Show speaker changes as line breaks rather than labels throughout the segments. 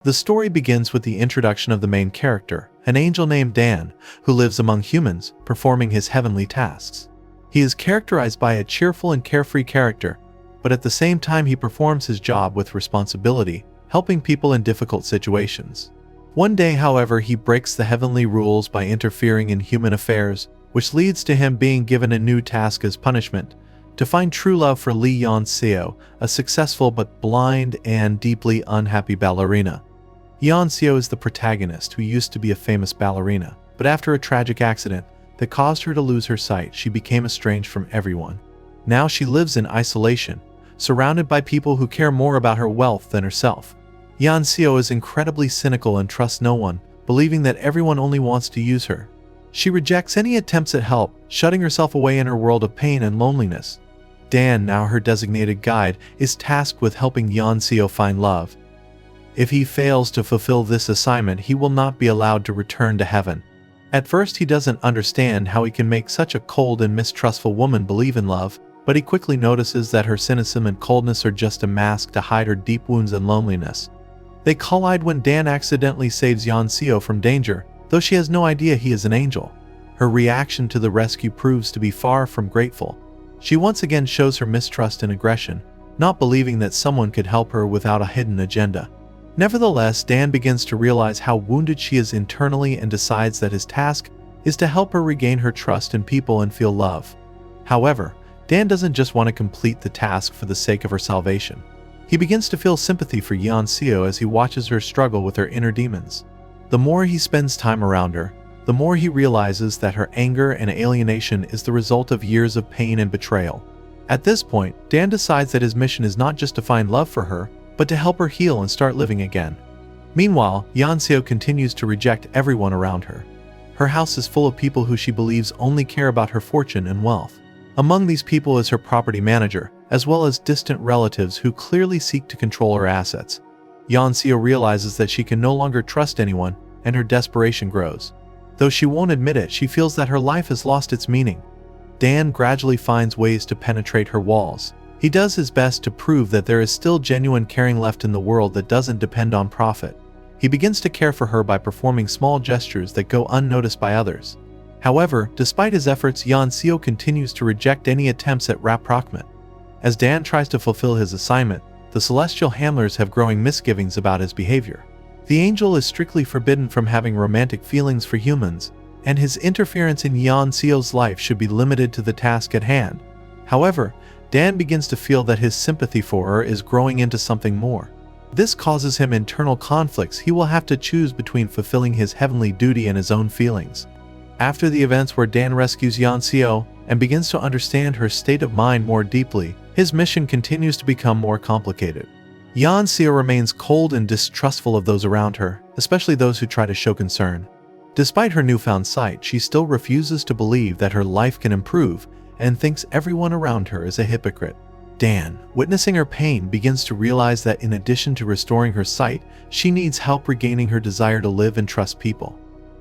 The story begins with the introduction of the main character, an angel named Dan, who lives among humans, performing his heavenly tasks. He is characterized by a cheerful and carefree character, but at the same time he performs his job with responsibility, helping people in difficult situations. One day, however, he breaks the heavenly rules by interfering in human affairs, which leads to him being given a new task as punishment: to find true love for Lee Yeon-seo, a successful but blind and deeply unhappy ballerina. Yeon-seo is the protagonist, who used to be a famous ballerina, but after a tragic accident that caused her to lose her sight, she became estranged from everyone. Now she lives in isolation, surrounded by people who care more about her wealth than herself. Yeon-seo is incredibly cynical and trusts no one, believing that everyone only wants to use her. She rejects any attempts at help, shutting herself away in her world of pain and loneliness. Dan, now her designated guide, is tasked with helping Yeon-seo find love. If he fails to fulfill this assignment, he will not be allowed to return to heaven. At first, he doesn't understand how he can make such a cold and mistrustful woman believe in love, but he quickly notices that her cynicism and coldness are just a mask to hide her deep wounds and loneliness. They collide when Dan accidentally saves Yeon-seo from danger, though she has no idea he is an angel. Her reaction to the rescue proves to be far from grateful. She once again shows her mistrust and aggression, not believing that someone could help her without a hidden agenda. Nevertheless, Dan begins to realize how wounded she is internally and decides that his task is to help her regain her trust in people and feel love. However, Dan doesn't just want to complete the task for the sake of her salvation. He begins to feel sympathy for Yeon-seo as he watches her struggle with her inner demons. The more he spends time around her, the more he realizes that her anger and alienation is the result of years of pain and betrayal. At this point, Dan decides that his mission is not just to find love for her, but to help her heal and start living again. Meanwhile, Yeon-seo continues to reject everyone around her. Her house is full of people who she believes only care about her fortune and wealth. Among these people is her property manager, as well as distant relatives who clearly seek to control her assets. Yeon-seo realizes that she can no longer trust anyone, and her desperation grows. Though she won't admit it, she feels that her life has lost its meaning. Dan gradually finds ways to penetrate her walls. He does his best to prove that there is still genuine caring left in the world that doesn't depend on profit. He begins to care for her by performing small gestures that go unnoticed by others. However, despite his efforts, Yeon-seo continues to reject any attempts at rapprochement. As Dan tries to fulfill his assignment, the celestial handlers have growing misgivings about his behavior. The angel is strictly forbidden from having romantic feelings for humans, and his interference in Yeon-seo's life should be limited to the task at hand. However, Dan begins to feel that his sympathy for her is growing into something more. This causes him internal conflicts. He will have to choose between fulfilling his heavenly duty and his own feelings. After the events where Dan rescues Yeon-seo and begins to understand her state of mind more deeply, his mission continues to become more complicated. Yeon-seo remains cold and distrustful of those around her, especially those who try to show concern. Despite her newfound sight, she still refuses to believe that her life can improve and thinks everyone around her is a hypocrite. Dan, witnessing her pain, begins to realize that in addition to restoring her sight, she needs help regaining her desire to live and trust people.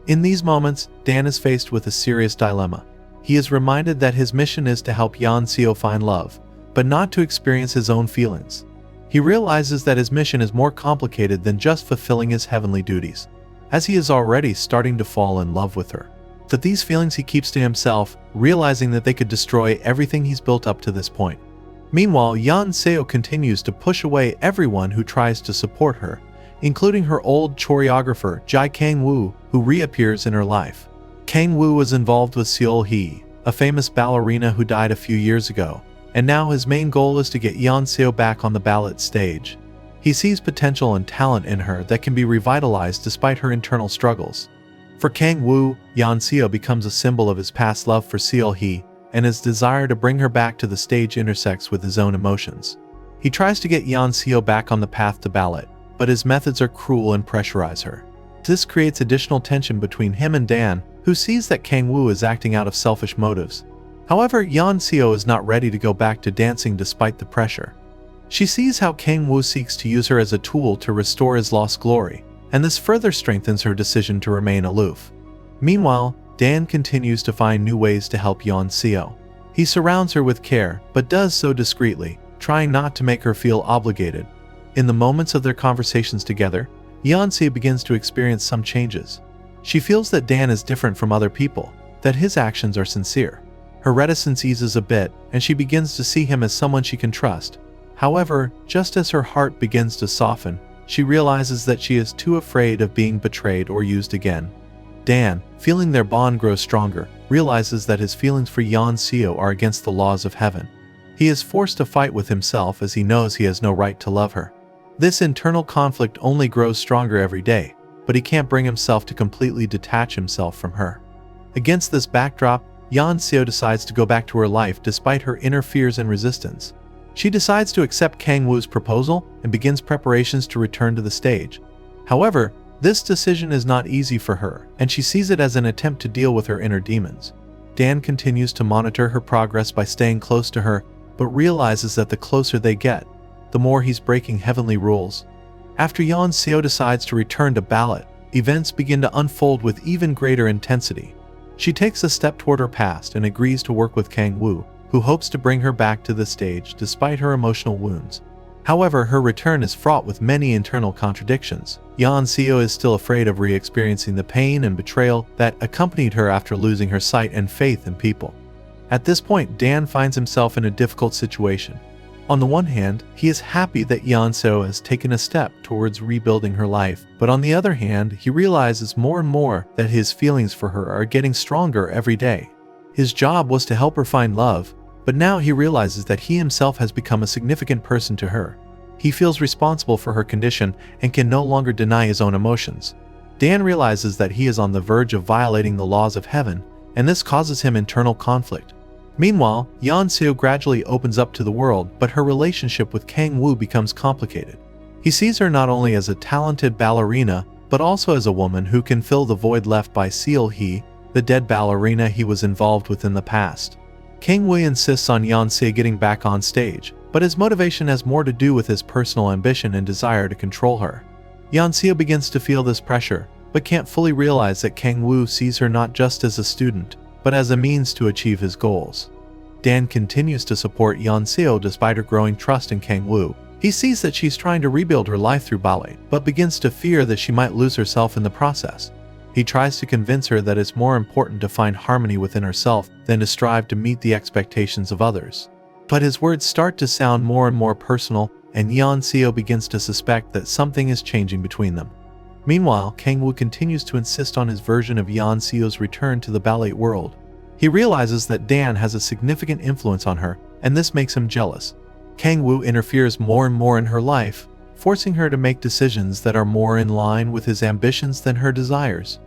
In these moments, Dan is faced with a serious dilemma. He is reminded that his mission is to help Yeon-seo find love, but not to experience his own feelings. He realizes that his mission is more complicated than just fulfilling his heavenly duties, as he is already starting to fall in love with her. That these feelings he keeps to himself, realizing that they could destroy everything he's built up to this point. Meanwhile, Yeon-seo continues to push away everyone who tries to support her, including her old choreographer, Jae Kang-woo, who reappears in her life. Kang-woo was involved with Seol-hee, a famous ballerina who died a few years ago, and now his main goal is to get Yeon-seo back on the ballet stage. He sees potential and talent in her that can be revitalized despite her internal struggles. For Kang-woo, Yeon-seo becomes a symbol of his past love for Seol-hee, and his desire to bring her back to the stage intersects with his own emotions. He tries to get Yeon-seo back on the path to ballet, but his methods are cruel and pressurize her. This creates additional tension between him and Dan, who sees that Kang-woo is acting out of selfish motives. However, Yeon-seo is not ready to go back to dancing despite the pressure. She sees how Kang-woo seeks to use her as a tool to restore his lost glory, and this further strengthens her decision to remain aloof. Meanwhile, Dan continues to find new ways to help Yeon-seo. He surrounds her with care, but does so discreetly, trying not to make her feel obligated. In the moments of their conversations together, Yeon-seo begins to experience some changes. She feels that Dan is different from other people, that his actions are sincere. Her reticence eases a bit, and she begins to see him as someone she can trust. However, just as her heart begins to soften, she realizes that she is too afraid of being betrayed or used again. Dan, feeling their bond grow stronger, realizes that his feelings for Yeon-seo are against the laws of heaven. He is forced to fight with himself as he knows he has no right to love her. This internal conflict only grows stronger every day, but he can't bring himself to completely detach himself from her. Against this backdrop, Yeon-seo decides to go back to her life despite her inner fears and resistance. She decides to accept Kang Woo's proposal and begins preparations to return to the stage. However, this decision is not easy for her, and she sees it as an attempt to deal with her inner demons. Dan continues to monitor her progress by staying close to her, but realizes that the closer they get, the more he's breaking heavenly rules. After Yeon-seo decides to return to ballet, events begin to unfold with even greater intensity. She takes a step toward her past and agrees to work with Kang Woo, who hopes to bring her back to the stage despite her emotional wounds. However, her return is fraught with many internal contradictions. Yeon-seo is still afraid of re-experiencing the pain and betrayal that accompanied her after losing her sight and faith in people. At this point, Dan finds himself in a difficult situation. On the one hand, he is happy that Yeon-seo has taken a step towards rebuilding her life, but on the other hand, he realizes more and more that his feelings for her are getting stronger every day. His job was to help her find love, but now he realizes that he himself has become a significant person to her. He feels responsible for her condition and can no longer deny his own emotions. Dan realizes that he is on the verge of violating the laws of heaven, and this causes him internal conflict. Meanwhile, Yeon-seo gradually opens up to the world, but her relationship with Kang Woo becomes complicated. He sees her not only as a talented ballerina, but also as a woman who can fill the void left by Seo-hee, the dead ballerina he was involved with in the past. Kang Woo insists on Yeon-seo getting back on stage, but his motivation has more to do with his personal ambition and desire to control her. Yeon-seo begins to feel this pressure, but can't fully realize that Kang Woo sees her not just as a student, but as a means to achieve his goals. Dan continues to support Yeon-seo despite her growing trust in Kang Woo. He sees that she's trying to rebuild her life through ballet, but begins to fear that she might lose herself in the process. He tries to convince her that it's more important to find harmony within herself than to strive to meet the expectations of others. But his words start to sound more and more personal, and Yeon-seo begins to suspect that something is changing between them. Meanwhile, Kang Woo continues to insist on his version of Yeon-seo's return to the ballet world. He realizes that Dan has a significant influence on her, and this makes him jealous. Kang Woo interferes more and more in her life, forcing her to make decisions that are more in line with his ambitions than her desires.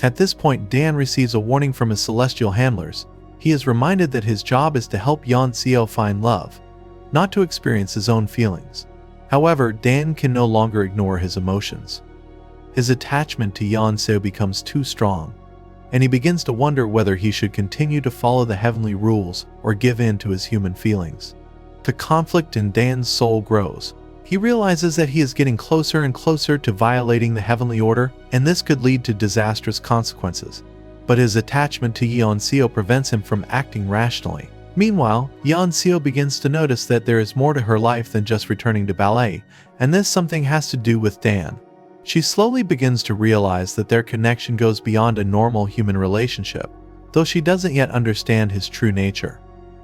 At this point, Dan receives a warning from his celestial handlers. He is reminded that his job is to help Yeon-seo find love, not to experience his own feelings. However, Dan can no longer ignore his emotions. His attachment to Yeon-seo becomes too strong, and he begins to wonder whether he should continue to follow the heavenly rules or give in to his human feelings. The conflict in Dan's soul grows. He realizes that he is getting closer and closer to violating the heavenly order, and this could lead to disastrous consequences. But his attachment to Yeon-seo prevents him from acting rationally. Meanwhile, Yeon-seo begins to notice that there is more to her life than just returning to ballet, and this something has to do with Dan. She slowly begins to realize that their connection goes beyond a normal human relationship, though she doesn't yet understand his true nature.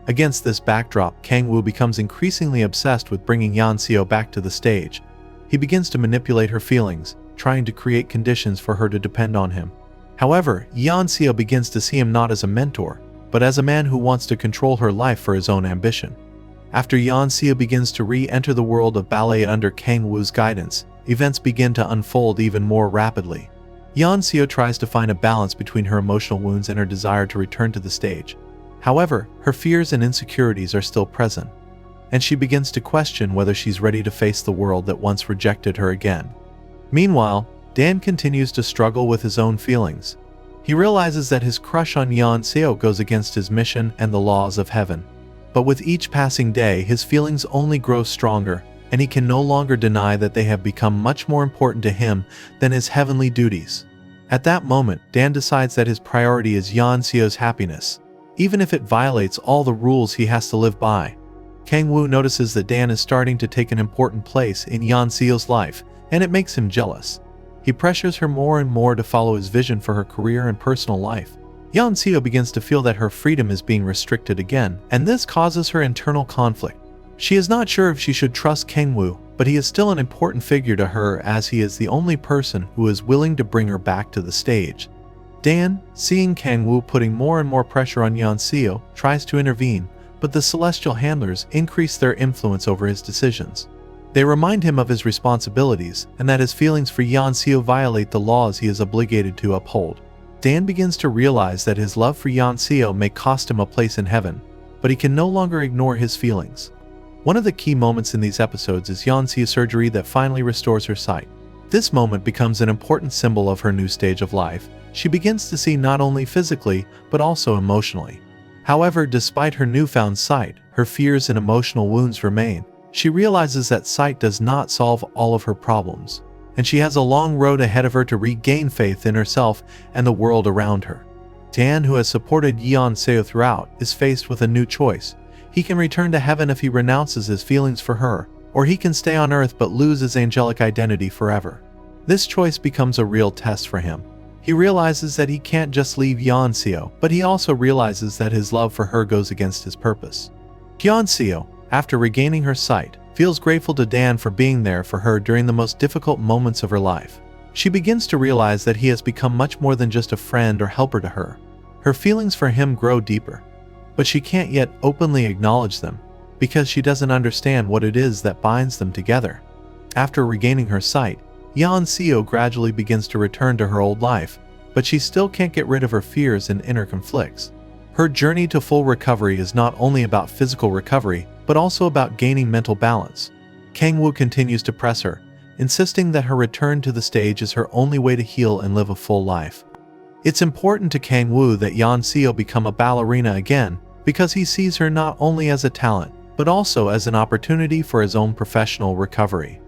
Against this backdrop, Kang Woo becomes increasingly obsessed with bringing Yeon-seo back to the stage. He begins to manipulate her feelings, trying to create conditions for her to depend on him. However, Yeon-seo begins to see him not as a mentor, but as a man who wants to control her life for his own ambition. After Yeon-seo begins to re-enter the world of ballet under Kang Woo's guidance, events begin to unfold even more rapidly. Yeon-seo tries to find a balance between her emotional wounds and her desire to return to the stage. However, her fears and insecurities are still present, and she begins to question whether she's ready to face the world that once rejected her again. Meanwhile, Dan continues to struggle with his own feelings. He realizes that his crush on Yeon-seo goes against his mission and the laws of heaven. But with each passing day, his feelings only grow stronger, and he can no longer deny that they have become much more important to him than his heavenly duties. At that moment, Dan decides that his priority is Yeon-seo's happiness, even if it violates all the rules he has to live by. Kang Woo notices that Dan is starting to take an important place in Yeon-seo's life, and it makes him jealous. He pressures her more and more to follow his vision for her career and personal life. Yeon-seo begins to feel that her freedom is being restricted again, and this causes her internal conflict. She is not sure if she should trust Kang-woo, but he is still an important figure to her as he is the only person who is willing to bring her back to the stage. Dan, seeing Kang-woo putting more and more pressure on Yeon-seo, tries to intervene, but the celestial handlers increase their influence over his decisions. They remind him of his responsibilities and that his feelings for Yeon-seo violate the laws he is obligated to uphold. Dan begins to realize that his love for Yeon-seo may cost him a place in heaven, but he can no longer ignore his feelings. One of the key moments in these episodes is Yeon-seo's surgery that finally restores her sight. This moment becomes an important symbol of her new stage of life. She begins to see not only physically, but also emotionally. However, despite her newfound sight, her fears and emotional wounds remain. She realizes that sight does not solve all of her problems, and she has a long road ahead of her to regain faith in herself and the world around her. Dan, who has supported Yeon-seo throughout, is faced with a new choice. He can return to heaven if he renounces his feelings for her, or he can stay on earth but lose his angelic identity forever. This choice becomes a real test for him. He realizes that he can't just leave Yeon-seo, but he also realizes that his love for her goes against his purpose. Yeon-seo, after regaining her sight, feels grateful to Dan for being there for her during the most difficult moments of her life. She begins to realize that he has become much more than just a friend or helper to her. Her feelings for him grow deeper, but she can't yet openly acknowledge them, because she doesn't understand what it is that binds them together. After regaining her sight, Yeon-seo gradually begins to return to her old life, but she still can't get rid of her fears and inner conflicts. Her journey to full recovery is not only about physical recovery, but also about gaining mental balance. Kang-woo continues to press her, insisting that her return to the stage is her only way to heal and live a full life. It's important to Kang-woo that Yeon-seo become a ballerina again, because he sees her not only as a talent, but also as an opportunity for his own professional recovery.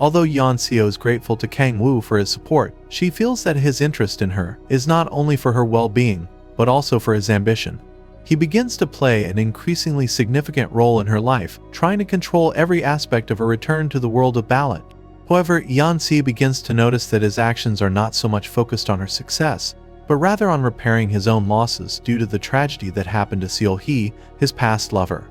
Although Yeon-seo is grateful to Kang-woo for his support, she feels that his interest in her is not only for her well-being, but also for his ambition. He begins to play an increasingly significant role in her life, trying to control every aspect of her return to the world of ballet. However, Yeon-seo begins to notice that his actions are not so much focused on her success, but rather on repairing his own losses due to the tragedy that happened to Seo-hee, his past lover.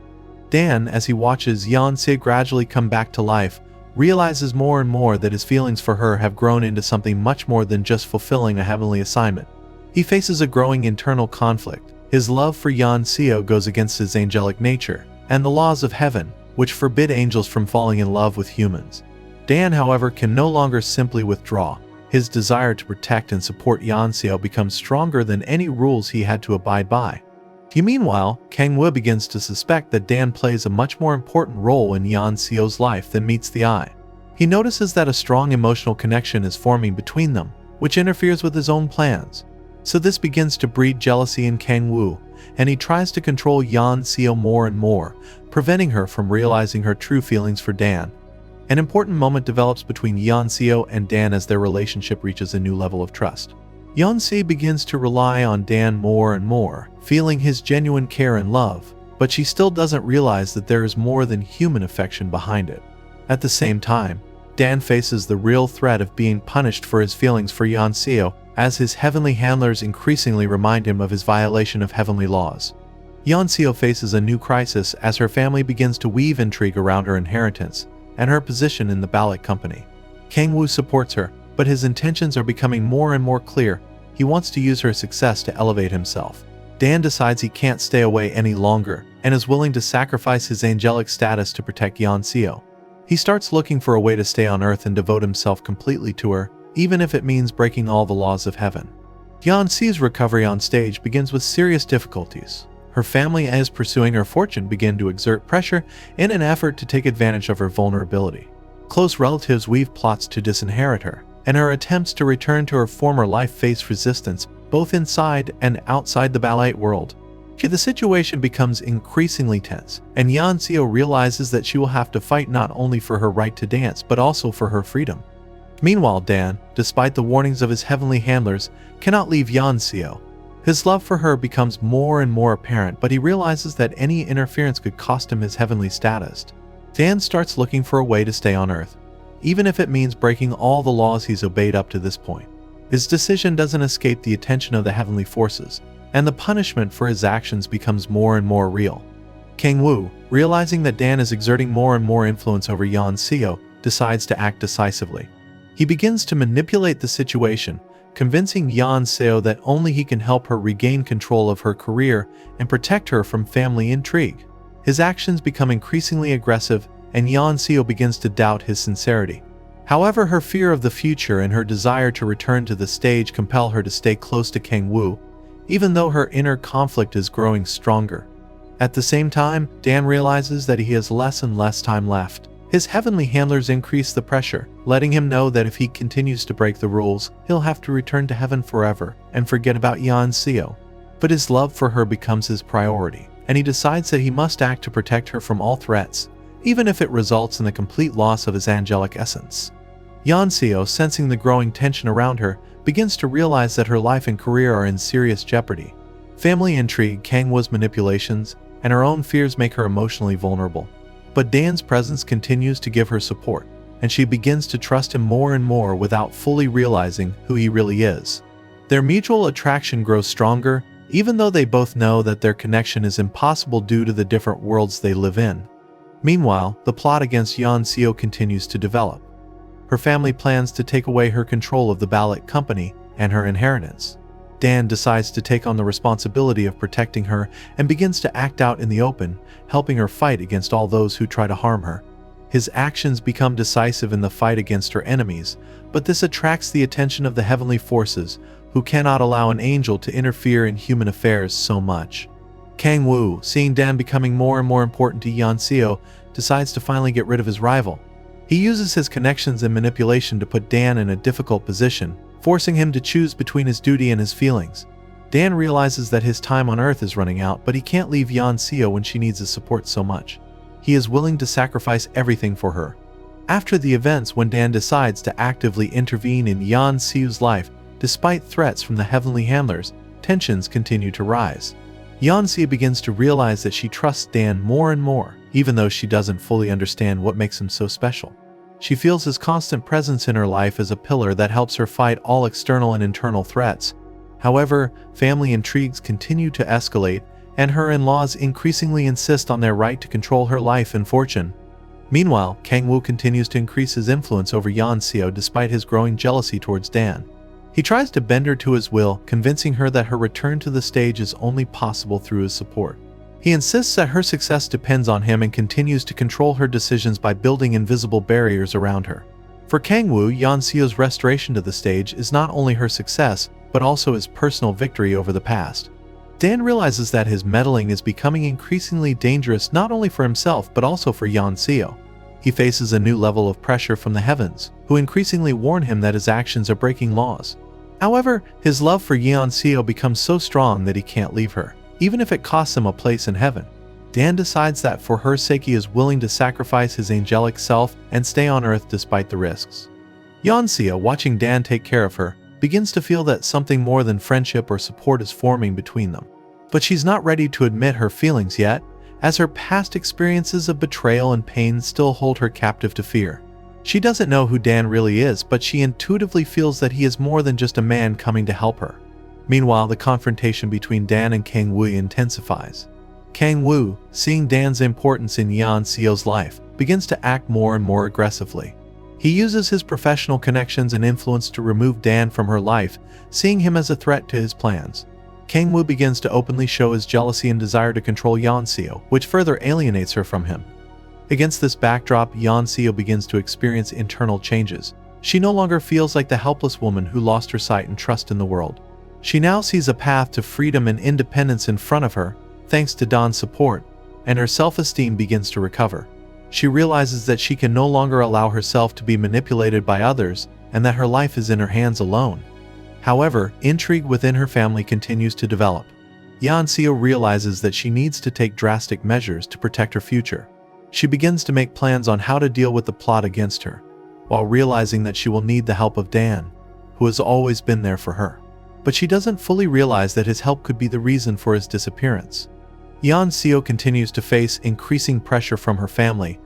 Dan, as he watches Yeon-seo gradually come back to life, realizes more and more that his feelings for her have grown into something much more than just fulfilling a heavenly assignment. He faces a growing internal conflict. His love for Yeon-seo goes against his angelic nature, and the laws of heaven, which forbid angels from falling in love with humans. Dan, however, can no longer simply withdraw. His desire to protect and support Yeon-seo becomes stronger than any rules he had to abide by. Meanwhile, Kang-woo begins to suspect that Dan plays a much more important role in Yeon-seo's life than meets the eye. He notices that a strong emotional connection is forming between them, which interferes with his own plans. So this begins to breed jealousy in Kang-woo, and he tries to control Yeon-seo more and more, preventing her from realizing her true feelings for Dan. An important moment develops between Yeon-seo and Dan as their relationship reaches a new level of trust. Yeon-seo begins to rely on Dan more and more, feeling his genuine care and love, but she still doesn't realize that there is more than human affection behind it. At the same time, Dan faces the real threat of being punished for his feelings for Yeon-seo, as his heavenly handlers increasingly remind him of his violation of heavenly laws. Yeon-seo faces a new crisis as her family begins to weave intrigue around her inheritance and her position in the ballet company. Kang-woo supports her, but his intentions are becoming more and more clear. He wants to use her success to elevate himself. Dan decides he can't stay away any longer and is willing to sacrifice his angelic status to protect Yeon-seo. He starts looking for a way to stay on Earth and devote himself completely to her, even if it means breaking all the laws of heaven. Yeon-seo's recovery on stage begins with serious difficulties. Her family, as pursuing her fortune, begin to exert pressure in an effort to take advantage of her vulnerability. Close relatives weave plots to disinherit her, and her attempts to return to her former life face resistance both inside and outside the ballet world. The situation becomes increasingly tense, and Yeon-seo realizes that she will have to fight not only for her right to dance but also for her freedom. Meanwhile, Dan, despite the warnings of his heavenly handlers, cannot leave Yeon-seo. His love for her becomes more and more apparent, but he realizes that any interference could cost him his heavenly status. Dan starts looking for a way to stay on Earth. even if it means breaking all the laws he's obeyed up to this point. His decision doesn't escape the attention of the heavenly forces, and the punishment for his actions becomes more and more real. Kang Woo, realizing that Dan is exerting more and more influence over Yeon-seo, decides to act decisively. He begins to manipulate the situation, convincing Yeon-seo that only he can help her regain control of her career and protect her from family intrigue. His actions become increasingly aggressive, and Yeon-seo begins to doubt his sincerity. However, her fear of the future and her desire to return to the stage compel her to stay close to Kang Woo, even though her inner conflict is growing stronger. At the same time, Dan realizes that he has less and less time left. His heavenly handlers increase the pressure, letting him know that if he continues to break the rules, he'll have to return to heaven forever and forget about Yeon-seo. But his love for her becomes his priority, and he decides that he must act to protect her from all threats, even if it results in the complete loss of his angelic essence. Yeon-seo, sensing the growing tension around her, begins to realize that her life and career are in serious jeopardy. Family intrigue, Kang Woo's manipulations, and her own fears make her emotionally vulnerable. But Dan's presence continues to give her support, and she begins to trust him more and more without fully realizing who he really is. Their mutual attraction grows stronger, even though they both know that their connection is impossible due to the different worlds they live in. Meanwhile, the plot against Yeon-seo continues to develop. Her family plans to take away her control of the ballet company and her inheritance. Dan decides to take on the responsibility of protecting her and begins to act out in the open, helping her fight against all those who try to harm her. His actions become decisive in the fight against her enemies, but this attracts the attention of the heavenly forces, who cannot allow an angel to interfere in human affairs so much. Kang Woo, seeing Dan becoming more and more important to Yeon-seo, decides to finally get rid of his rival. He uses his connections and manipulation to put Dan in a difficult position, forcing him to choose between his duty and his feelings. Dan realizes that his time on Earth is running out, but he can't leave Yeon-seo when she needs his support so much. He is willing to sacrifice everything for her. After the events when Dan decides to actively intervene in Yeon-seo's life, despite threats from the heavenly handlers, tensions continue to rise. Yeon-seo begins to realize that she trusts Dan more and more, even though she doesn't fully understand what makes him so special. She feels his constant presence in her life as a pillar that helps her fight all external and internal threats. However, family intrigues continue to escalate, and her in-laws increasingly insist on their right to control her life and fortune. Meanwhile, Kang Woo continues to increase his influence over Yeon-seo despite his growing jealousy towards Dan. He tries to bend her to his will, convincing her that her return to the stage is only possible through his support. He insists that her success depends on him and continues to control her decisions by building invisible barriers around her. For Kang Woo, Yeon-seo's restoration to the stage is not only her success, but also his personal victory over the past. Dan realizes that his meddling is becoming increasingly dangerous not only for himself but also for Yeon-seo. He faces a new level of pressure from the heavens, who increasingly warn him that his actions are breaking laws. However, his love for Yeon-seo becomes so strong that he can't leave her, even if it costs him a place in heaven. Dan decides that for her sake he is willing to sacrifice his angelic self and stay on Earth despite the risks. Yeon-seo, watching Dan take care of her, begins to feel that something more than friendship or support is forming between them. But she's not ready to admit her feelings yet, as her past experiences of betrayal and pain still hold her captive to fear. She doesn't know who Dan really is, but she intuitively feels that he is more than just a man coming to help her. Meanwhile, the confrontation between Dan and Kang Woo intensifies. Kang Woo, seeing Dan's importance in Yeon-seo's life, begins to act more and more aggressively. He uses his professional connections and influence to remove Dan from her life, seeing him as a threat to his plans. Kang Woo begins to openly show his jealousy and desire to control Yeon-seo, which further alienates her from him. Against this backdrop, Yeon-seo begins to experience internal changes. She no longer feels like the helpless woman who lost her sight and trust in the world. She now sees a path to freedom and independence in front of her, thanks to Dan's support, and her self-esteem begins to recover. She realizes that she can no longer allow herself to be manipulated by others, and that her life is in her hands alone. However, intrigue within her family continues to develop. Yeon-seo realizes that she needs to take drastic measures to protect her future. She begins to make plans on how to deal with the plot against her, while realizing that she will need the help of Dan, who has always been there for her. But she doesn't fully realize that his help could be the reason for his disappearance. Yeon-seo continues to face increasing pressure from her family,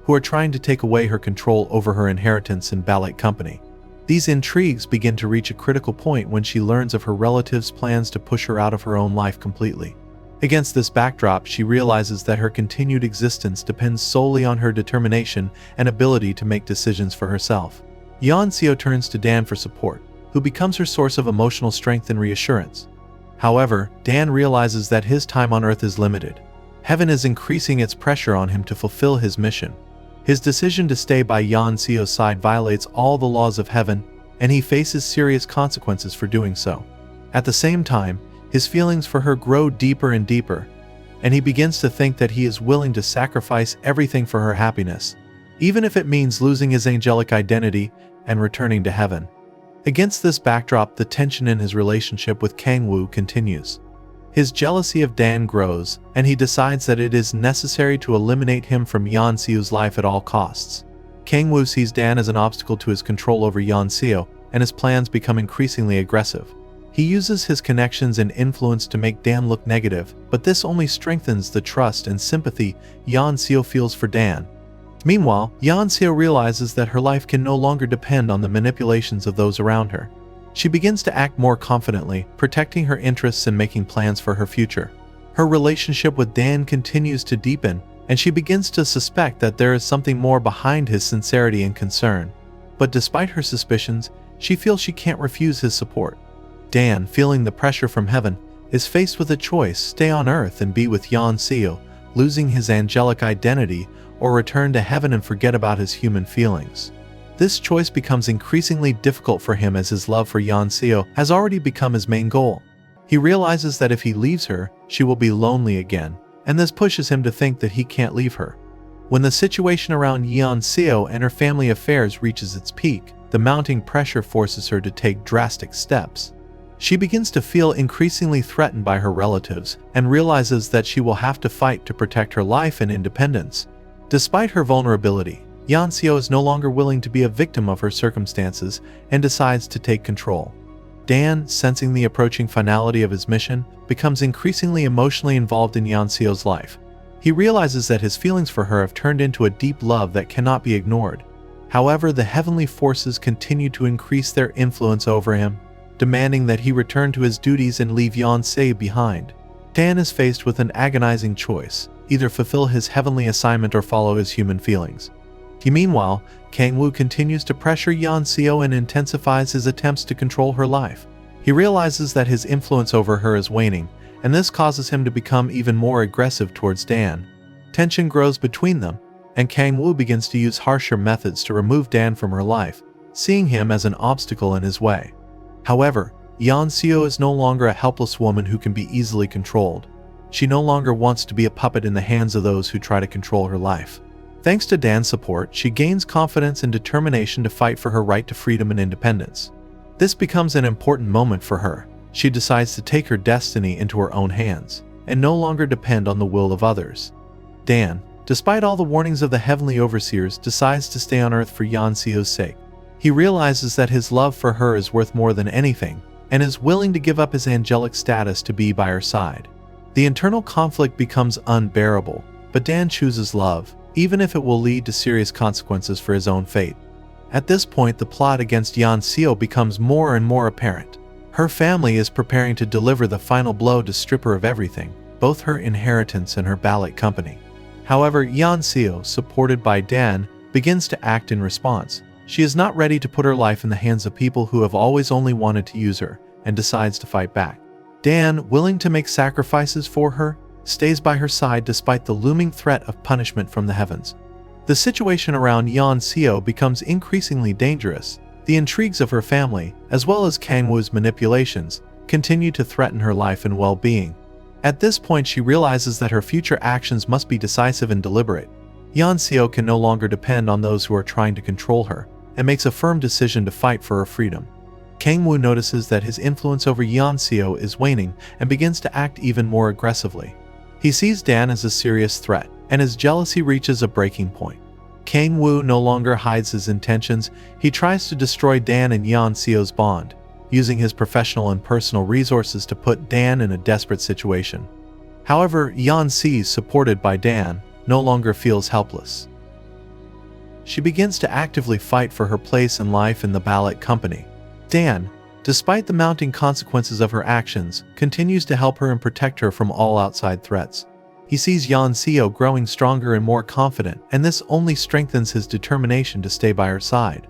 who are trying to take away her control over her inheritance and ballet company. These intrigues begin to reach a critical point when she learns of her relatives' plans to push her out of her own life completely. Against this backdrop, she realizes that her continued existence depends solely on her determination and ability to make decisions for herself. Yeon-seo turns to Dan for support, who becomes her source of emotional strength and reassurance. However, Dan realizes that his time on Earth is limited. Heaven is increasing its pressure on him to fulfill his mission. His decision to stay by Yeon-seo's side violates all the laws of heaven, and he faces serious consequences for doing so. At the same time, his feelings for her grow deeper and deeper, and he begins to think that he is willing to sacrifice everything for her happiness, even if it means losing his angelic identity and returning to heaven. Against this backdrop, the tension in his relationship with Kang-woo continues. His jealousy of Dan grows, and he decides that it is necessary to eliminate him from Yeon-seo's life at all costs. Kang-woo sees Dan as an obstacle to his control over Yeon-seo, and his plans become increasingly aggressive. He uses his connections and influence to make Dan look negative, but this only strengthens the trust and sympathy Yeon-seo feels for Dan. Meanwhile, Yeon-seo realizes that her life can no longer depend on the manipulations of those around her. She begins to act more confidently, protecting her interests and making plans for her future. Her relationship with Dan continues to deepen, and she begins to suspect that there is something more behind his sincerity and concern. But despite her suspicions, she feels she can't refuse his support. Dan, feeling the pressure from heaven, is faced with a choice: stay on Earth and be with Yeon-seo, losing his angelic identity, or return to heaven and forget about his human feelings. This choice becomes increasingly difficult for him as his love for Yeon-seo has already become his main goal. He realizes that if he leaves her, she will be lonely again, and this pushes him to think that he can't leave her. When the situation around Yeon-seo and her family affairs reaches its peak, the mounting pressure forces her to take drastic steps. She begins to feel increasingly threatened by her relatives and realizes that she will have to fight to protect her life and independence. Despite her vulnerability, Yeon-seo is no longer willing to be a victim of her circumstances and decides to take control. Dan, sensing the approaching finality of his mission, becomes increasingly emotionally involved in Yeon-seo's life. He realizes that his feelings for her have turned into a deep love that cannot be ignored. However, the heavenly forces continue to increase their influence over him, demanding that he return to his duties and leave Yeon-seo behind. Dan is faced with an agonizing choice: either fulfill his heavenly assignment or follow his human feelings. Meanwhile, Kang-woo continues to pressure Yeon-seo and intensifies his attempts to control her life. He realizes that his influence over her is waning, and this causes him to become even more aggressive towards Dan. Tension grows between them, and Kang-woo begins to use harsher methods to remove Dan from her life, seeing him as an obstacle in his way. However, Yeon-seo is no longer a helpless woman who can be easily controlled. She no longer wants to be a puppet in the hands of those who try to control her life. Thanks to Dan's support, she gains confidence and determination to fight for her right to freedom and independence. This becomes an important moment for her. She decides to take her destiny into her own hands, and no longer depend on the will of others. Dan, despite all the warnings of the heavenly overseers, decides to stay on Earth for Yeon-seo's sake. He realizes that his love for her is worth more than anything, and is willing to give up his angelic status to be by her side. The internal conflict becomes unbearable, but Dan chooses love, even if it will lead to serious consequences for his own fate. At this point, the plot against Yeon-seo becomes more and more apparent. Her family is preparing to deliver the final blow to strip her of everything, both her inheritance and her ballet company. However, Yeon-seo, supported by Dan, begins to act in response. She is not ready to put her life in the hands of people who have always only wanted to use her, and decides to fight back. Dan, willing to make sacrifices for her, stays by her side despite the looming threat of punishment from the heavens. The situation around Yeon-seo becomes increasingly dangerous. The intrigues of her family, as well as Kang-woo's manipulations, continue to threaten her life and well-being. At this point, she realizes that her future actions must be decisive and deliberate. Yeon-seo can no longer depend on those who are trying to control her, and makes a firm decision to fight for her freedom. Kang-woo notices that his influence over Yeon-seo is waning and begins to act even more aggressively. He sees Dan as a serious threat, and his jealousy reaches a breaking point. Kang-woo no longer hides his intentions. He tries to destroy Dan and Yeon-seo's bond, using his professional and personal resources to put Dan in a desperate situation. However, Yeon-seo, supported by Dan, no longer feels helpless. she begins to actively fight for her place in life in the ballet company. Dan, despite the mounting consequences of her actions, continues to help her and protect her from all outside threats. He sees Yeon-seo growing stronger and more confident, and this only strengthens his determination to stay by her side.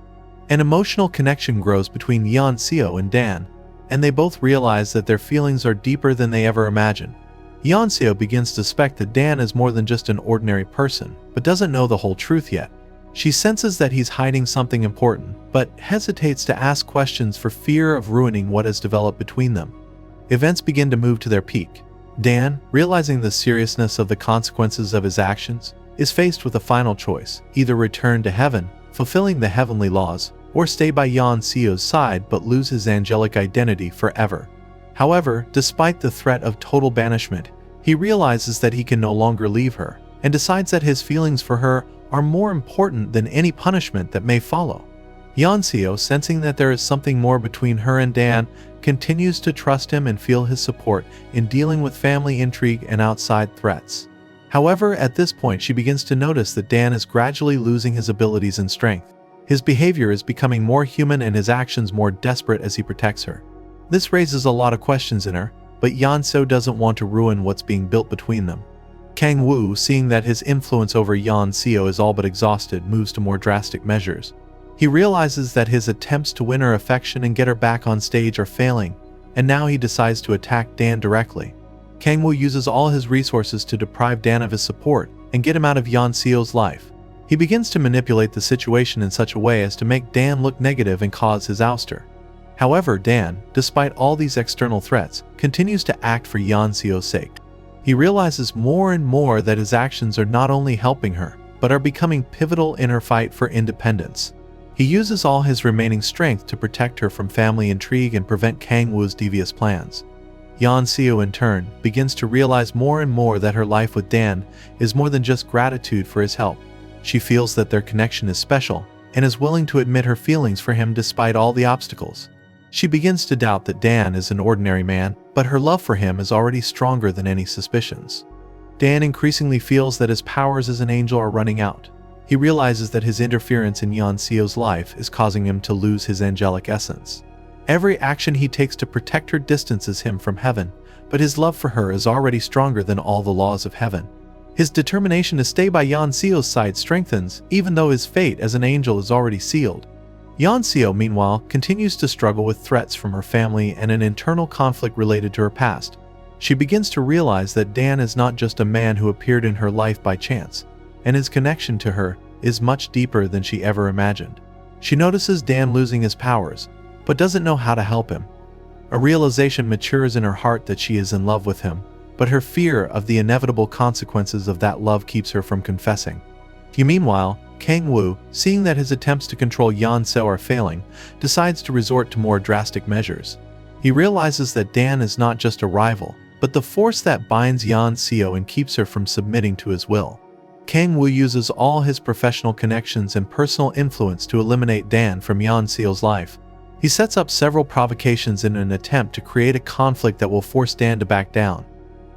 An emotional connection grows between Yeon-seo and Dan, and they both realize that their feelings are deeper than they ever imagined. Yeon-seo begins to suspect that Dan is more than just an ordinary person, but doesn't know the whole truth yet. She senses that he's hiding something important, but hesitates to ask questions for fear of ruining what has developed between them. Events begin to move to their peak. Dan, realizing the seriousness of the consequences of his actions, is faced with a final choice: either return to heaven, fulfilling the heavenly laws, or stay by Yeon-seo's side but lose his angelic identity forever. However, despite the threat of total banishment, he realizes that he can no longer leave her, and decides that his feelings for her are more important than any punishment that may follow. Yeon-seo, sensing that there is something more between her and Dan, continues to trust him and feel his support in dealing with family intrigue and outside threats. However, at this point she begins to notice that Dan is gradually losing his abilities and strength. His behavior is becoming more human and his actions more desperate as he protects her. This raises a lot of questions in her, but Yeon-seo doesn't want to ruin what's being built between them. Kang-woo, seeing that his influence over Yeon-seo is all but exhausted, moves to more drastic measures. He realizes that his attempts to win her affection and get her back on stage are failing, and now he decides to attack Dan directly. Kang-woo uses all his resources to deprive Dan of his support and get him out of Yeon-seo's life. He begins to manipulate the situation in such a way as to make Dan look negative and cause his ouster. However, Dan, despite all these external threats, continues to act for Yeon-seo's sake. He realizes more and more that his actions are not only helping her, but are becoming pivotal in her fight for independence. He uses all his remaining strength to protect her from family intrigue and prevent Kang-woo's devious plans. Yeon-seo, in turn, begins to realize more and more that her life with Dan is more than just gratitude for his help. She feels that their connection is special, and is willing to admit her feelings for him despite all the obstacles. She begins to doubt that Dan is an ordinary man, but her love for him is already stronger than any suspicions. Dan increasingly feels that his powers as an angel are running out. He realizes that his interference in Yeon-seo's life is causing him to lose his angelic essence. Every action he takes to protect her distances him from heaven, but his love for her is already stronger than all the laws of heaven. His determination to stay by Yeon-seo's side strengthens, even though his fate as an angel is already sealed. Yeon-seo, meanwhile, continues to struggle with threats from her family and an internal conflict related to her past. She begins to realize that Dan is not just a man who appeared in her life by chance, and his connection to her is much deeper than she ever imagined. She notices Dan losing his powers, but doesn't know how to help him. A realization matures in her heart that she is in love with him, but her fear of the inevitable consequences of that love keeps her from confessing. Meanwhile, Kang-woo, seeing that his attempts to control Yeon-seo are failing, decides to resort to more drastic measures. He realizes that Dan is not just a rival, but the force that binds Yeon-seo and keeps her from submitting to his will. Kang-woo uses all his professional connections and personal influence to eliminate Dan from Yeon-seo's life. He sets up several provocations in an attempt to create a conflict that will force Dan to back down.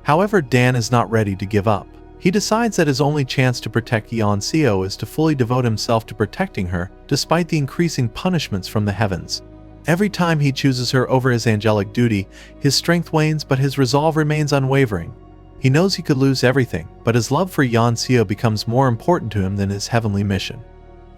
However, Dan is not ready to give up. He decides that his only chance to protect Yeon-seo is to fully devote himself to protecting her, despite the increasing punishments from the heavens. Every time he chooses her over his angelic duty, his strength wanes, but his resolve remains unwavering. He knows he could lose everything, but his love for Yeon-seo becomes more important to him than his heavenly mission.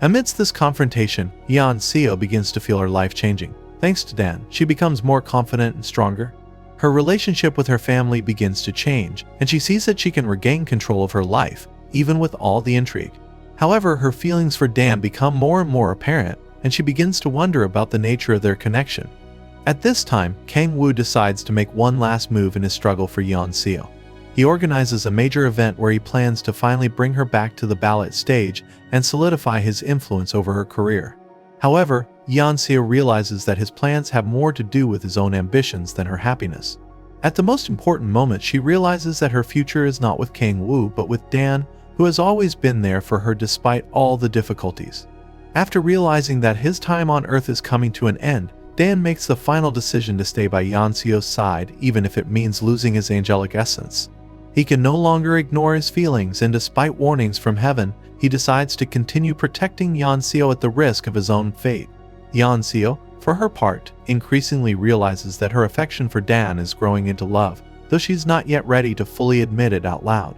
Amidst this confrontation, Yeon-seo begins to feel her life changing. Thanks to Dan, she becomes more confident and stronger. Her relationship with her family begins to change, and she sees that she can regain control of her life, even with all the intrigue. However, her feelings for Dan become more and more apparent, and she begins to wonder about the nature of their connection. At this time, Kang-woo decides to make one last move in his struggle for Yeon-seo. He organizes a major event where he plans to finally bring her back to the ballet stage and solidify his influence over her career. However, Yeon-seo realizes that his plans have more to do with his own ambitions than her happiness. At the most important moment, she realizes that her future is not with Kang-woo but with Dan, who has always been there for her despite all the difficulties. After realizing that his time on Earth is coming to an end, Dan makes the final decision to stay by Yeon-seo's side even if it means losing his angelic essence. He can no longer ignore his feelings, and despite warnings from heaven, he decides to continue protecting Yeon-seo at the risk of his own fate. Yeon-seo, for her part, increasingly realizes that her affection for Dan is growing into love, though she's not yet ready to fully admit it out loud.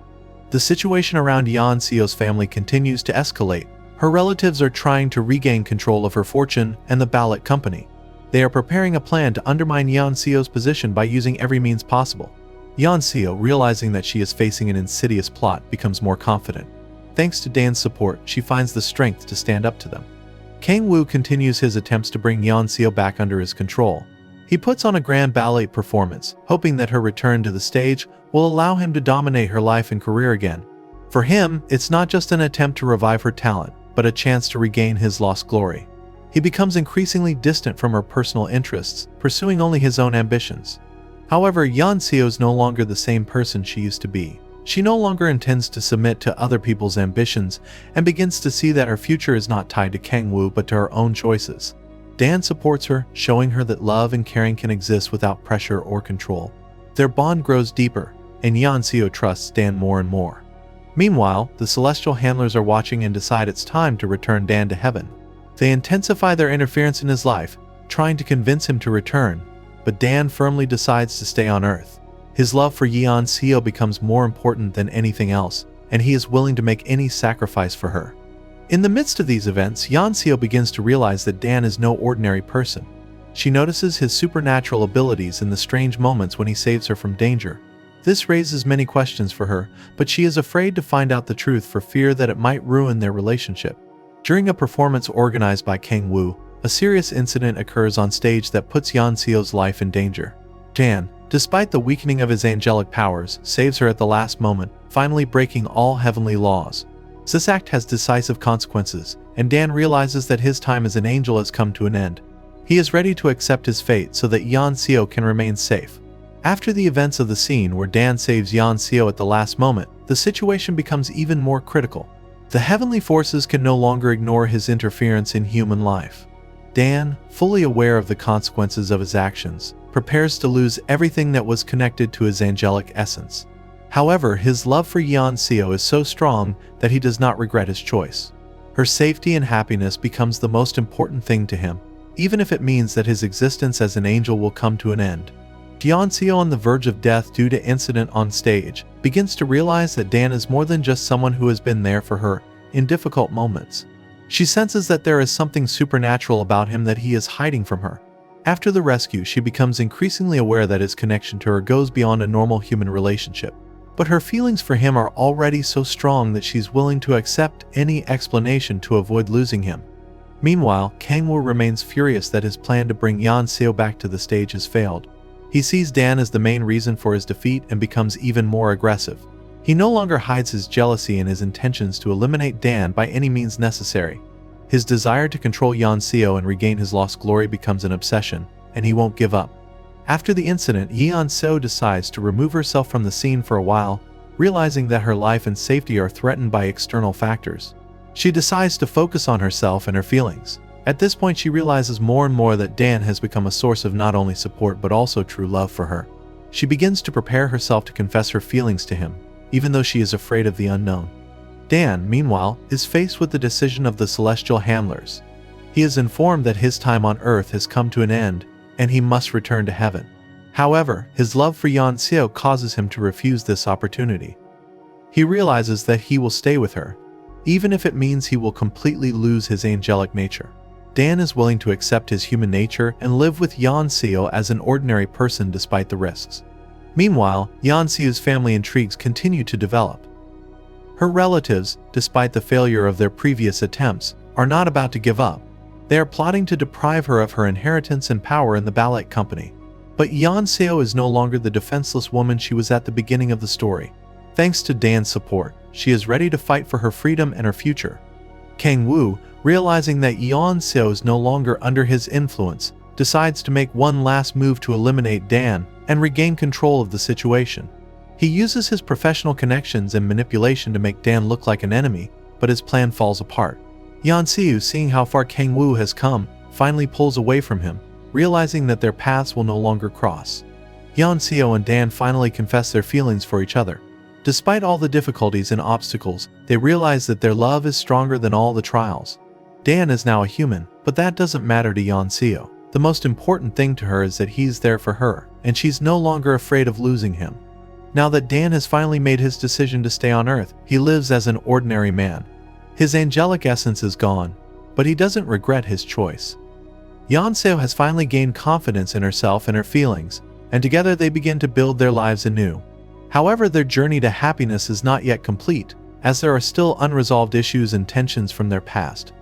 The situation around Yeon-seo's family continues to escalate. Her relatives are trying to regain control of her fortune and the ballet company. They are preparing a plan to undermine Yeon-seo's position by using every means possible. Yeon-seo, realizing that she is facing an insidious plot, becomes more confident. Thanks to Dan's support, she finds the strength to stand up to them. Kang-woo continues his attempts to bring Yeon-seo back under his control. He puts on a grand ballet performance, hoping that her return to the stage will allow him to dominate her life and career again. For him, it's not just an attempt to revive her talent, but a chance to regain his lost glory. He becomes increasingly distant from her personal interests, pursuing only his own ambitions. However, Yeon-seo is no longer the same person she used to be. She no longer intends to submit to other people's ambitions and begins to see that her future is not tied to Kang-woo but to her own choices. Dan supports her, showing her that love and caring can exist without pressure or control. Their bond grows deeper, and Yeon-seo trusts Dan more and more. Meanwhile, the celestial handlers are watching and decide it's time to return Dan to heaven. They intensify their interference in his life, trying to convince him to return, but Dan firmly decides to stay on Earth. His love for Yeon-seo becomes more important than anything else, and he is willing to make any sacrifice for her. In the midst of these events, Yeon-seo begins to realize that Dan is no ordinary person. She notices his supernatural abilities in the strange moments when he saves her from danger. This raises many questions for her, but she is afraid to find out the truth for fear that it might ruin their relationship. During a performance organized by Kang-woo, a serious incident occurs on stage that puts Yeon-seo's life in danger. Dan, despite the weakening of his angelic powers, saves her at the last moment, finally breaking all heavenly laws. This act has decisive consequences, and Dan realizes that his time as an angel has come to an end. He is ready to accept his fate so that Yeon-seo can remain safe. After the events of the scene where Dan saves Yeon-seo at the last moment, the situation becomes even more critical. The heavenly forces can no longer ignore his interference in human life. Dan, fully aware of the consequences of his actions, prepares to lose everything that was connected to his angelic essence. However, his love for Yeon-seo is so strong that he does not regret his choice. Her safety and happiness becomes the most important thing to him, even if it means that his existence as an angel will come to an end. Yeon-seo, on the verge of death due to incident on stage, begins to realize that Dan is more than just someone who has been there for her in difficult moments. She senses that there is something supernatural about him that he is hiding from her. After the rescue, she becomes increasingly aware that his connection to her goes beyond a normal human relationship. But her feelings for him are already so strong that she's willing to accept any explanation to avoid losing him. Meanwhile, Kang-woo remains furious that his plan to bring Yeon-seo back to the stage has failed. He sees Dan as the main reason for his defeat and becomes even more aggressive. He no longer hides his jealousy and his intentions to eliminate Dan by any means necessary. His desire to control Yeon-seo and regain his lost glory becomes an obsession, and he won't give up. After the incident, Yeon-seo decides to remove herself from the scene for a while, realizing that her life and safety are threatened by external factors. She decides to focus on herself and her feelings. At this point, she realizes more and more that Dan has become a source of not only support but also true love for her. She begins to prepare herself to confess her feelings to him, even though she is afraid of the unknown. Dan, meanwhile, is faced with the decision of the celestial handlers. He is informed that his time on Earth has come to an end, and he must return to heaven. However, his love for Yeon-seo causes him to refuse this opportunity. He realizes that he will stay with her, even if it means he will completely lose his angelic nature. Dan is willing to accept his human nature and live with Yeon-seo as an ordinary person despite the risks. Meanwhile, Yeon-seo's family intrigues continue to develop. Her relatives, despite the failure of their previous attempts, are not about to give up. They are plotting to deprive her of her inheritance and power in the ballet company. But Yeon-seo is no longer the defenseless woman she was at the beginning of the story. Thanks to Dan's support, she is ready to fight for her freedom and her future. Kang-woo, realizing that Yeon-seo is no longer under his influence, decides to make one last move to eliminate Dan and regain control of the situation. He uses his professional connections and manipulation to make Dan look like an enemy, but his plan falls apart. Yeon-seo, seeing how far Kang-woo has come, finally pulls away from him, realizing that their paths will no longer cross. Yeon-seo and Dan finally confess their feelings for each other. Despite all the difficulties and obstacles, they realize that their love is stronger than all the trials. Dan is now a human, but that doesn't matter to Yeon-seo. The most important thing to her is that he's there for her, and she's no longer afraid of losing him. Now that Dan has finally made his decision to stay on Earth, he lives as an ordinary man. His angelic essence is gone, but he doesn't regret his choice. Yeon-seo has finally gained confidence in herself and her feelings, and together they begin to build their lives anew. However, their journey to happiness is not yet complete, as there are still unresolved issues and tensions from their past.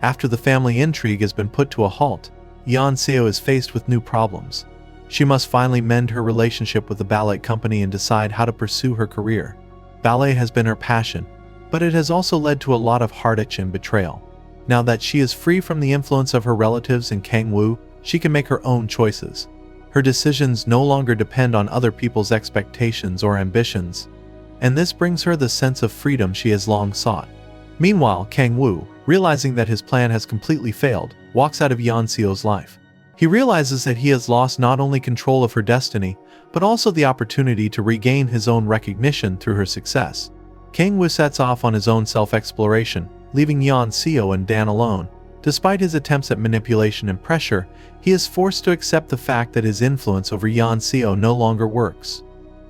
After the family intrigue has been put to a halt, Yeon-seo is faced with new problems. She must finally mend her relationship with the ballet company and decide how to pursue her career. Ballet has been her passion, but it has also led to a lot of heartache and betrayal. Now that she is free from the influence of her relatives and Kang-woo, she can make her own choices. Her decisions no longer depend on other people's expectations or ambitions, and this brings her the sense of freedom she has long sought. Meanwhile, Kang-woo, realizing that his plan has completely failed, walks out of Yeon-seo's life. He realizes that he has lost not only control of her destiny, but also the opportunity to regain his own recognition through her success. Kang-woo sets off on his own self-exploration, leaving Yeon-seo and Dan alone. Despite his attempts at manipulation and pressure, he is forced to accept the fact that his influence over Yeon-seo no longer works.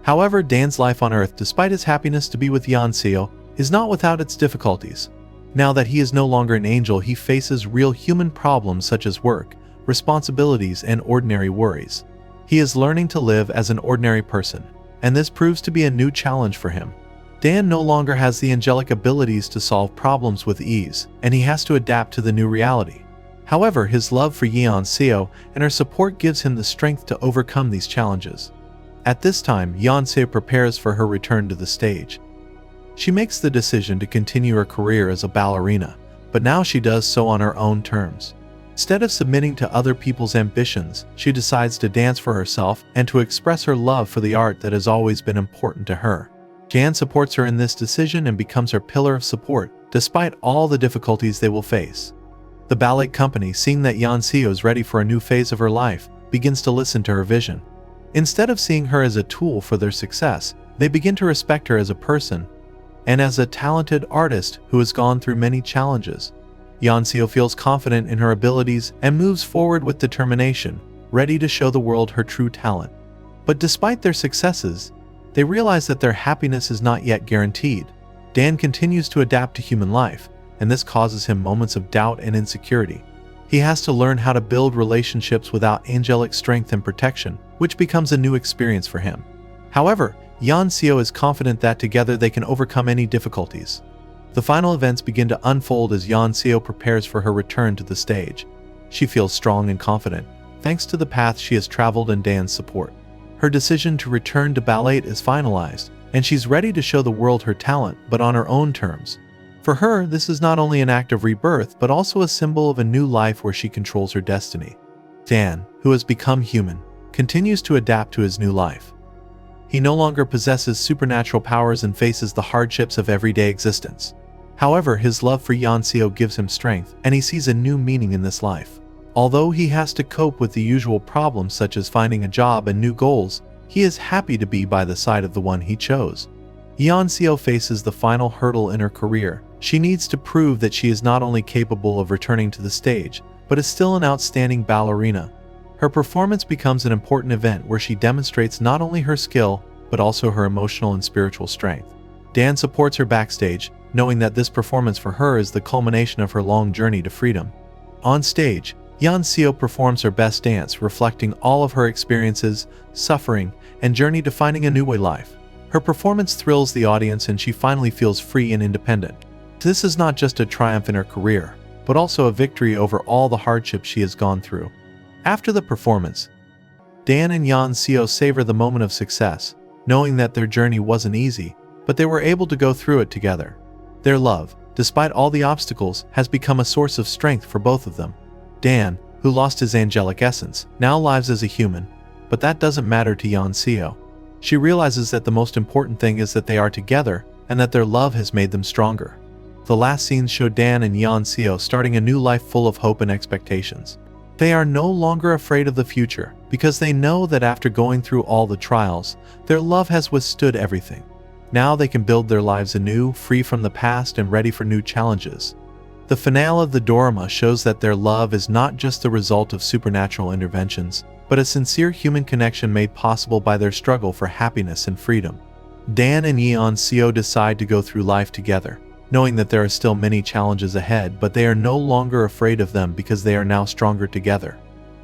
However, Dan's life on Earth, despite his happiness to be with Yeon-seo, is not without its difficulties. Now that he is no longer an angel, he faces real human problems such as work, responsibilities, and ordinary worries. He is learning to live as an ordinary person, and this proves to be a new challenge for him. Dan no longer has the angelic abilities to solve problems with ease, and he has to adapt to the new reality. However, his love for Yeon-seo and her support gives him the strength to overcome these challenges. At this time, Yeon-seo prepares for her return to the stage. She makes the decision to continue her career as a ballerina, but now she does so on her own terms. Instead of submitting to other people's ambitions, she decides to dance for herself and to express her love for the art that has always been important to her. Jan supports her in this decision and becomes her pillar of support, despite all the difficulties they will face. The ballet company, seeing that Yeon-seo is ready for a new phase of her life, begins to listen to her vision. Instead of seeing her as a tool for their success, they begin to respect her as a person and as a talented artist who has gone through many challenges. Yeon-seo feels confident in her abilities and moves forward with determination, ready to show the world her true talent. But despite their successes, they realize that their happiness is not yet guaranteed. Dan continues to adapt to human life, and this causes him moments of doubt and insecurity. He has to learn how to build relationships without angelic strength and protection, which becomes a new experience for him. However, Yeon-seo is confident that together they can overcome any difficulties. The final events begin to unfold as Yeon-seo prepares for her return to the stage. She feels strong and confident, thanks to the path she has traveled and Dan's support. Her decision to return to ballet is finalized, and she's ready to show the world her talent, but on her own terms. For her, this is not only an act of rebirth, but also a symbol of a new life where she controls her destiny. Dan, who has become human, continues to adapt to his new life. He no longer possesses supernatural powers and faces the hardships of everyday existence. However, his love for Yeon-seo gives him strength, and he sees a new meaning in this life. Although he has to cope with the usual problems such as finding a job and new goals, he is happy to be by the side of the one he chose. Yeon-seo faces the final hurdle in her career. She needs to prove that she is not only capable of returning to the stage, but is still an outstanding ballerina. Her performance becomes an important event where she demonstrates not only her skill, but also her emotional and spiritual strength. Dan supports her backstage, knowing that this performance for her is the culmination of her long journey to freedom. On stage, Yeon-seo performs her best dance, reflecting all of her experiences, suffering, and journey to finding a new way life. Her performance thrills the audience and she finally feels free and independent. This is not just a triumph in her career, but also a victory over all the hardships she has gone through. After the performance, Dan and Yeon-seo savor the moment of success, knowing that their journey wasn't easy, but they were able to go through it together. Their love, despite all the obstacles, has become a source of strength for both of them. Dan, who lost his angelic essence, now lives as a human, but that doesn't matter to Yeon-seo. She realizes that the most important thing is that they are together and that their love has made them stronger. The last scenes show Dan and Yeon-seo starting a new life full of hope and expectations. They are no longer afraid of the future because they know that after going through all the trials, their love has withstood everything. Now they can build their lives anew, free from the past and ready for new challenges. The finale of the drama shows that their love is not just the result of supernatural interventions, but a sincere human connection made possible by their struggle for happiness and freedom. Dan and Yeon-seo decide to go through life together, knowing that there are still many challenges ahead, but they are no longer afraid of them because they are now stronger together.